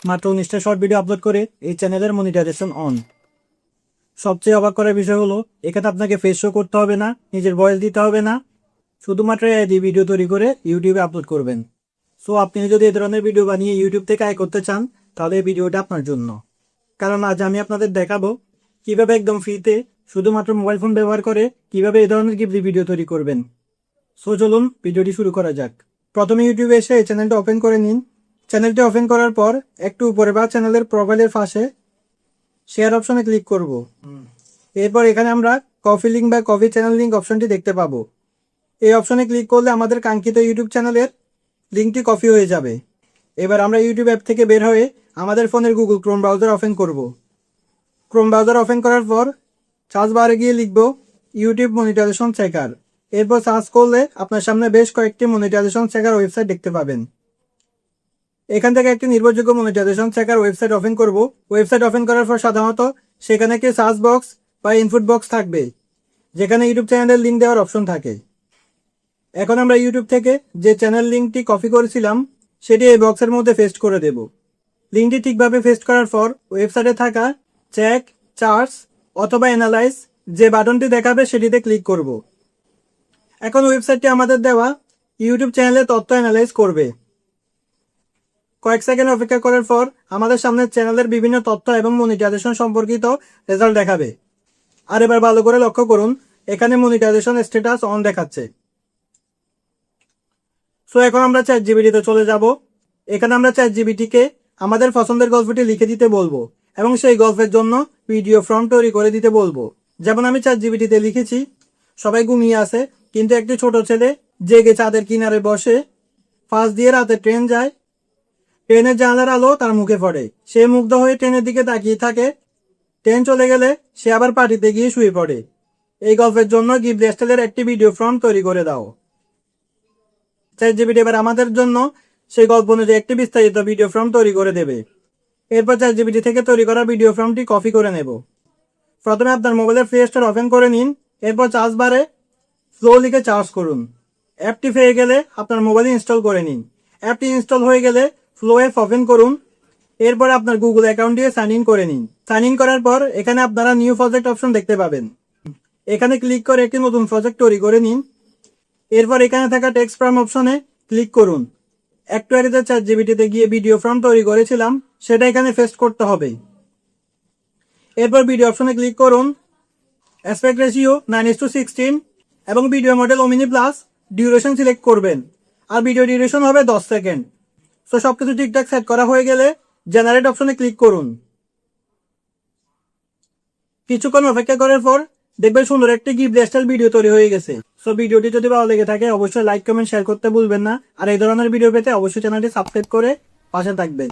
মাত্র 19টা short video upload করে এই চ্যানেলের মনিটাইজেশন অন। সবচেয়ে অবাক করার বিষয় হলো এখানে আপনাকে ফেস শো করতে হবে না, নিজের ভয়েস দিতে হবে না, শুধুমাত্র এআই ভিডিও তৈরি করে ইউটিউবে আপলোড করবেন। সো আপনি যদি এই ধরনের ভিডিও বানিয়ে ইউটিউব থেকে আয় করতে চান তাহলে এই ভিডিওটা আপনার জন্য। কারণ আজ আমি আপনাদের দেখাবো কিভাবে একদম ফ্রিতে শুধুমাত্র মোবাইল ফোন ব্যবহার করে কিভাবে এই ধরনের গিবলি ভিডিও তৈরি করবেন। সো চলুন ভিডিওটি শুরু করা যাক। প্রথমে ইউটিউবে এসে এই চ্যানেলটা ওপেন করে নিন। চ্যানেলটি ওপেন করার পর একটু উপরে বা চ্যানেলের প্রোফাইলের পাশে শেয়ার অপশনে ক্লিক করব। এরপর এখানে আমরা কপি লিঙ্ক বা কপি চ্যানেল লিঙ্ক অপশনটি দেখতে পাবো। এই অপশনে ক্লিক করলে আমাদের কাঙ্ক্ষিত ইউটিউব চ্যানেলের লিঙ্কটি কপি হয়ে যাবে। এবার আমরা ইউটিউব অ্যাপ থেকে বের হয়ে আমাদের ফোনের গুগল ক্রোম ব্রাউজার ওপেন করব। ক্রোম ব্রাউজার ওপেন করার পর সার্চ বারে গিয়ে লিখব ইউটিউব মনিটাইজেশন চেকার। এরপর সার্চ করলে আপনার সামনে বেশ কয়েকটি মনিটাইজেশন চেকার ওয়েবসাইট দেখতে পাবেন। এখান থেকে একটি নির্ভরযোগ্য মনিটাইজেশন চেকার ওয়েবসাইট ওপেন করব। ওয়েবসাইট ওপেন করার পর সাধারণত সেখানে একটি সার্চ বক্স বা ইনপুট বক্স থাকবে, যেখানে ইউটিউব চ্যানেলের লিঙ্ক দেওয়ার অপশন থাকে। এখন আমরা ইউটিউব থেকে যে চ্যানেল লিঙ্কটি কপি করেছিলাম সেটি এই বক্সের মধ্যে পেস্ট করে দেব। লিঙ্কটি ঠিকভাবে পেস্ট করার পর ওয়েবসাইটে থাকা চেক, চার্টস অথবা অ্যানালাইজ যে বাটনটি দেখাবে সেটিতে ক্লিক করব। এখন ওয়েবসাইটটি আমাদের দেওয়া ইউটিউব চ্যানেলের তথ্য অ্যানালাইজ করবে। কয়েক সেকেন্ড অপেক্ষা করার পর আমাদের সামনে চ্যানেলের বিভিন্ন তথ্য এবং মনিটাইজেশন সম্পর্কিত রেজাল্ট দেখাবে। আর এবার ভালো করে লক্ষ্য করুন, এখানে মনিটাইজেশন স্ট্যাটাস অন দেখাচ্ছে। সো এখন আমরা চ্যাটজিপিটিতে চলে যাব। এখানে আমরা চ্যাটজিপিটিকে আমাদের পছন্দের গল্পটি লিখে দিতে বলবো এবং সেই গল্পের জন্য ভিডিও ফ্রন্ট তৈরি করে দিতে বলবো। যেমন আমি চ্যাটজিপিটিতে লিখেছি, সবাই ঘুমিয়ে আছে কিন্তু একটি ছোট ছেলে জেগে চাঁদের কিনারে বসে, পাশ দিয়ে রাতে ট্রেন যায়, ট্রেনের জানালার আলো তার মুখে পড়ে, সে মুগ্ধ হয়ে ট্রেনের দিকে তাকিয়ে থাকে, ট্রেন চলে গেলে সে আবার পার্টিতে গিয়ে শুয়ে পড়ে। এই গল্পের জন্য গিবলি স্টাইলের একটি ভিডিও ফ্রন্ট তৈরি করে দাও। চ্যাটজিপিটি এবার আমাদের জন্য সেই গল্প অনুযায়ী একটি বিস্তারিত ভিডিও ফ্রন্ট তৈরি করে দেবে। এরপর চ্যাটজিপিটি থেকে তৈরি করা ভিডিও ফ্রন্টটি কপি করে নেব। প্রথমে আপনার মোবাইলের প্লে স্টোর ওপেন করে নিন। এরপর চার্জ বারে ফ্লো লিখে চার্জ করুন। অ্যাপটি পেয়ে গেলে আপনার মোবাইলে ইনস্টল করে নিন। অ্যাপটি ইনস্টল হয়ে গেলে ফ্লো অ্যাপ ওপেন করুন। এরপর আপনার গুগল অ্যাকাউন্ট দিয়ে সাইন ইন করে নিন। সাইন ইন করার পর এখানে আপনারা নিউ প্রজেক্ট অপশন দেখতে পাবেন। এখানে ক্লিক করে একটি নতুন প্রজেক্ট তৈরি করে নিন। এরপর এখানে থাকা টেক্সট ফ্রম অপশনে ক্লিক করুন। একটু আগে চ্যাটজিপিটিতে গিয়ে ভিডিও ফ্রম তৈরি করেছিলাম সেটা এখানে পেস্ট করতে হবে। এরপর ভিডিও অপশনে ক্লিক করুন। অ্যাসপেক্ট রেশিও 9:16 এবং video model omni plus, duration select করবেন আর ভিডিও ডিউরেশন হবে 10 সেকেন্ড। তো সবকিছু ঠিকঠাক সেট করা হয়ে গেলে জেনারেট অপশনে ক্লিক করুন। কিছুক্ষণ অপেক্ষা করার পর দেখবেন সুন্দর একটি গিবলি স্টাইল ভিডিও তৈরি হয়ে গেছে। সো ভিডিওটি যদি ভালো লেগে থাকে অবশ্যই লাইক, কমেন্ট, শেয়ার করতে ভুলবেন না। আর এই ধরনের ভিডিও পেতে অবশ্যই চ্যানেলটি সাবস্ক্রাইব করে পাশে থাকবেন।